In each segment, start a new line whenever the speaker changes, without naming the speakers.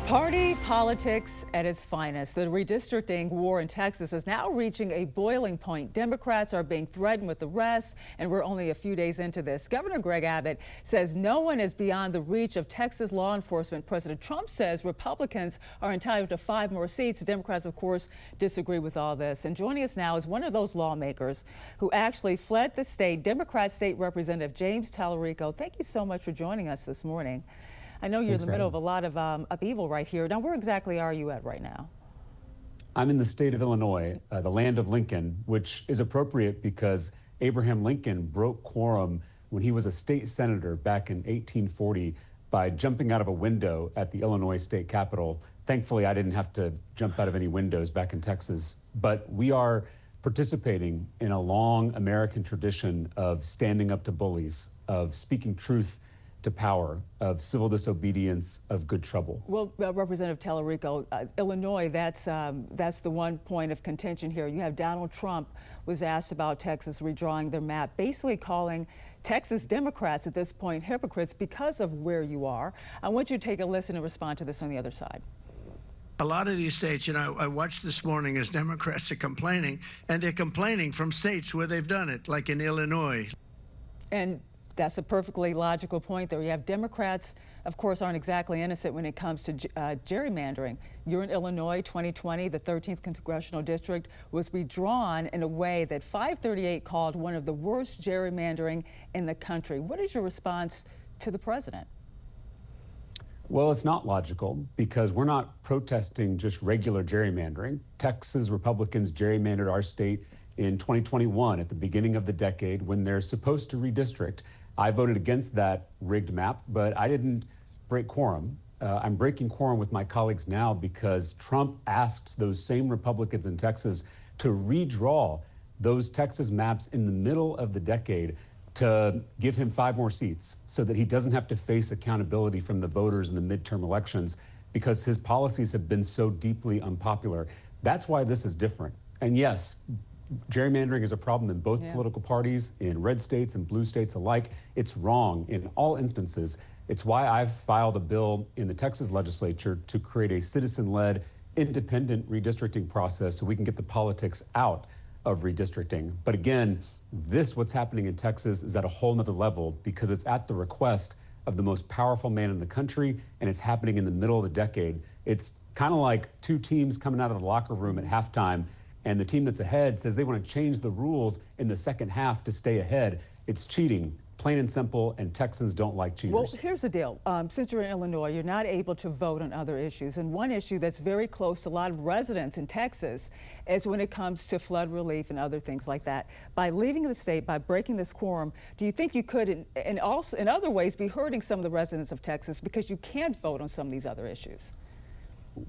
Party politics at its finest. The redistricting war in Texas is now reaching a boiling point. Democrats are being threatened with arrests, and we're only a few days into this. Governor Greg Abbott says no one is beyond the reach of Texas law enforcement. President Trump says Republicans are entitled to 5 more seats. Democrats, of course, disagree with all this. And joining us now is one of those lawmakers who actually fled the state, Democrat State Representative James Talarico. Thank you so much for joining us this morning. I know you're in the middle of a lot of upheaval right here. Now, where exactly are you at right now?
I'm in the state of Illinois, the land of Lincoln, which is appropriate because Abraham Lincoln broke quorum when he was a state senator back in 1840 by jumping out of a window at the Illinois state capitol. Thankfully, I didn't have to jump out of any windows back in Texas, but we are participating in a long American tradition of standing up to bullies, of speaking truth to power, of civil disobedience, of good trouble.
Well, Representative Talarico, Illinois, that's the one point of contention here. You have Donald Trump was asked about Texas redrawing their map, basically calling Texas Democrats at this point hypocrites because of where you are. I want you to take a listen and respond to this on the other side.
A lot of these states, I watched this morning as Democrats are complaining, and they're complaining from states where they've done it, like in Illinois.
And that's a perfectly logical point there. You have Democrats, of course, aren't exactly innocent when it comes to gerrymandering. You're in Illinois, 2020, the 13th congressional district was redrawn in a way that 538 called one of the worst gerrymandering in the country. What is your response to the president?
Well, it's not logical because we're not protesting just regular gerrymandering. Texas Republicans gerrymandered our state in 2021 at the beginning of the decade when they're supposed to redistrict. I voted against that rigged map, but I didn't break quorum. I'm breaking quorum with my colleagues now because Trump asked those same Republicans in Texas to redraw those Texas maps in the middle of the decade to give him 5 more seats so that he doesn't have to face accountability from the voters in the midterm elections because his policies have been so deeply unpopular. That's why this is different. And yes, gerrymandering is a problem in both political parties, in red states and blue states alike. It's wrong in all instances. It's why I've filed a bill in the Texas legislature to create a citizen-led, independent redistricting process so we can get the politics out of redistricting. But again, what's happening in Texas is at a whole nother level because it's at the request of the most powerful man in the country, and it's happening in the middle of the decade. It's kind of like 2 teams coming out of the locker room at halftime, and the team that's ahead says they want to change the rules in the second half to stay ahead. It's cheating, plain and simple, and Texans don't like cheaters.
Well, here's the deal. Since you're in Illinois, you're not able to vote on other issues. And one issue that's very close to a lot of residents in Texas is when it comes to flood relief and other things like that. By leaving the state, by breaking this quorum, do you think you could, and also in other ways, be hurting some of the residents of Texas because you can't vote on some of these other issues?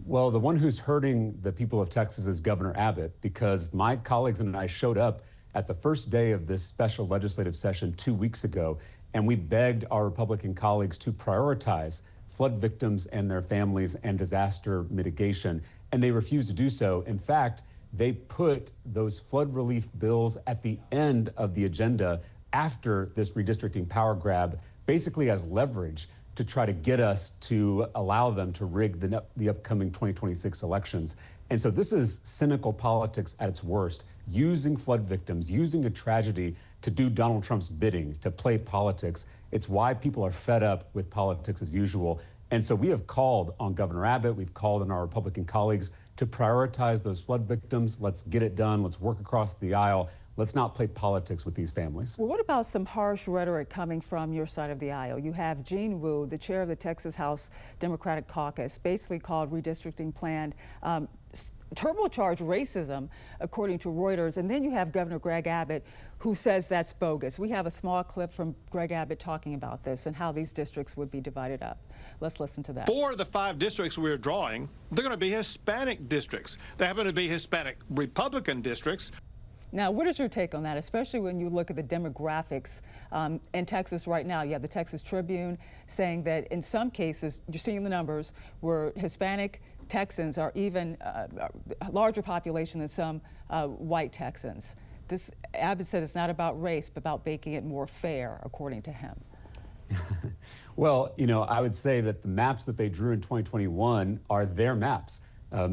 Well, the one who's hurting the people of Texas is Governor Abbott, because my colleagues and I showed up at the first day of this special legislative session 2 weeks ago, and we begged our Republican colleagues to prioritize flood victims and their families and disaster mitigation, and they refused to do so. In fact, they put those flood relief bills at the end of the agenda after this redistricting power grab, basically as leverage to try to get us to allow them to rig the upcoming 2026 elections. And so this is cynical politics at its worst, using flood victims, using a tragedy to do Donald Trump's bidding, to play politics. It's why people are fed up with politics as usual. And so we have called on Governor Abbott, we've called on our Republican colleagues to prioritize those flood victims. Let's get it done. Let's work across the aisle. Let's not play politics with these families.
Well, what about some harsh rhetoric coming from your side of the aisle? You have Gene Wu, the chair of the Texas House Democratic Caucus, basically called redistricting plan turbocharged racism, according to Reuters. And then you have Governor Greg Abbott, who says that's bogus. We have a small clip from Greg Abbott talking about this and how these districts would be divided up. Let's listen to that.
4 of the 5 districts we're drawing, they're going to be Hispanic districts. They happen to be Hispanic Republican districts.
Now, what is your take on that, especially when you look at the demographics in Texas right now? You have the Texas Tribune saying that in some cases, you're seeing the numbers, where Hispanic Texans are even a larger population than some white Texans. Abbott said it's not about race, but about making it more fair, according to him.
Well, I would say that the maps that they drew in 2021 are their maps.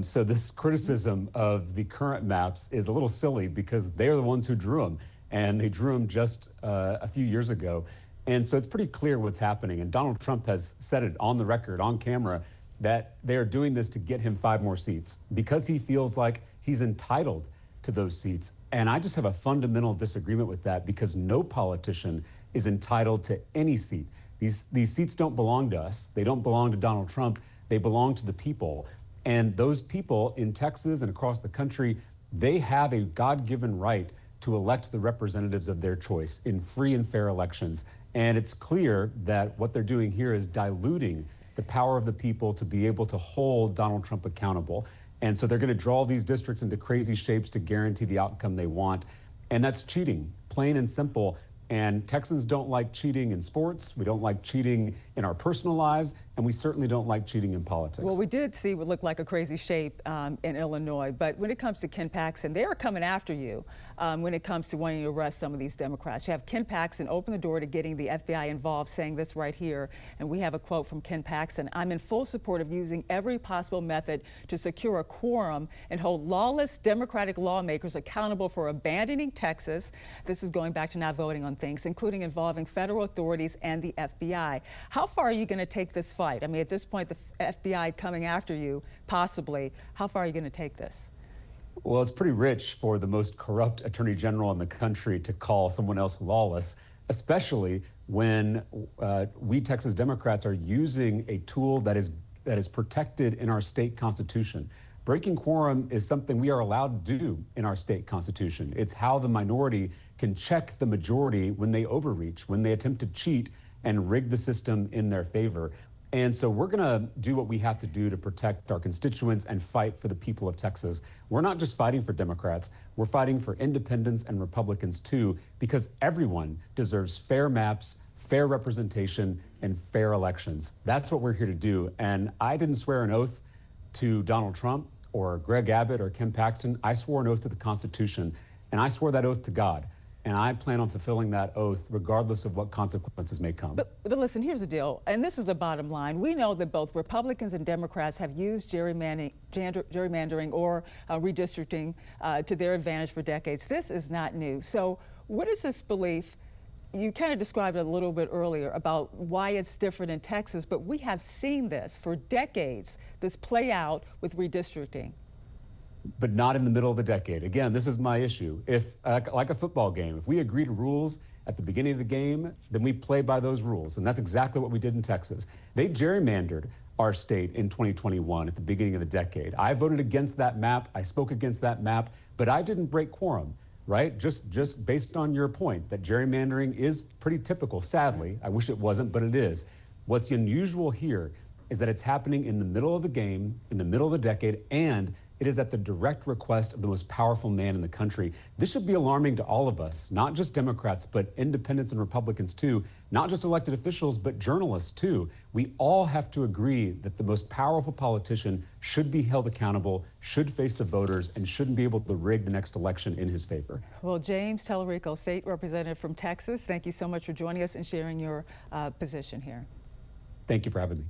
So this criticism of the current maps is a little silly because they're the ones who drew them, and they drew them just a few years ago. And so it's pretty clear what's happening. And Donald Trump has said it on the record, on camera, that they're doing this to get him 5 more seats because he feels like he's entitled to those seats. And I just have a fundamental disagreement with that because no politician is entitled to any seat. These seats don't belong to us. They don't belong to Donald Trump. They belong to the people. And those people in Texas and across the country, they have a God-given right to elect the representatives of their choice in free and fair elections. And it's clear that what they're doing here is diluting the power of the people to be able to hold Donald Trump accountable. And so they're going to draw these districts into crazy shapes to guarantee the outcome they want. And that's cheating, plain and simple. And Texans don't like cheating in sports. We don't like cheating in our personal lives. And we certainly don't like cheating in politics.
Well, we did see what looked like a crazy shape in Illinois. But when it comes to Ken Paxton, they are coming after you when it comes to wanting to arrest some of these Democrats. You have Ken Paxton open the door to getting the FBI involved, saying this right here. And we have a quote from Ken Paxton. "I'm in full support of using every possible method to secure a quorum and hold lawless Democratic lawmakers accountable for abandoning Texas." This is going back to not voting on things, including involving federal authorities and the FBI. How far are you going to take this fight? I mean, at this point, the FBI coming after you, possibly. How far are you going to take this?
Well, it's pretty rich for the most corrupt attorney general in the country to call someone else lawless, especially when we Texas Democrats are using a tool that is protected in our state constitution. Breaking quorum is something we are allowed to do in our state constitution. It's how the minority can check the majority when they overreach, when they attempt to cheat and rig the system in their favor. And so we're going to do what we have to do to protect our constituents and fight for the people of Texas. We're not just fighting for Democrats, we're fighting for independents and Republicans too, because everyone deserves fair maps, fair representation, and fair elections. That's what we're here to do. And I didn't swear an oath to Donald Trump or Greg Abbott or Ken Paxton. I swore an oath to the Constitution, and I swore that oath to God. And I plan on fulfilling that oath regardless of what consequences may come.
But listen, here's the deal, and this is the bottom line. We know that both Republicans and Democrats have used gerrymandering or redistricting to their advantage for decades. This is not new. So what is this belief? You kind of described it a little bit earlier about why it's different in Texas, but we have seen this for decades, this play out with redistricting.
But not in the middle of the decade. Again, this is my issue. If, like a football game, if we agree to rules at the beginning of the game, then we play by those rules. And that's exactly what we did in Texas. They gerrymandered our state in 2021 at the beginning of the decade. I voted against that map. I spoke against that map, but I didn't break quorum, right? Just based on your point that gerrymandering is pretty typical, sadly. I wish it wasn't, but it is. What's unusual here is that it's happening in the middle of the game, in the middle of the decade, and it is at the direct request of the most powerful man in the country. This should be alarming to all of us, not just Democrats, but independents and Republicans too, not just elected officials, but journalists too. We all have to agree that the most powerful politician should be held accountable, should face the voters, and shouldn't be able to rig the next election in his favor.
Well, James Talarico, state representative from Texas, thank you so much for joining us and sharing your position here.
Thank you for having me.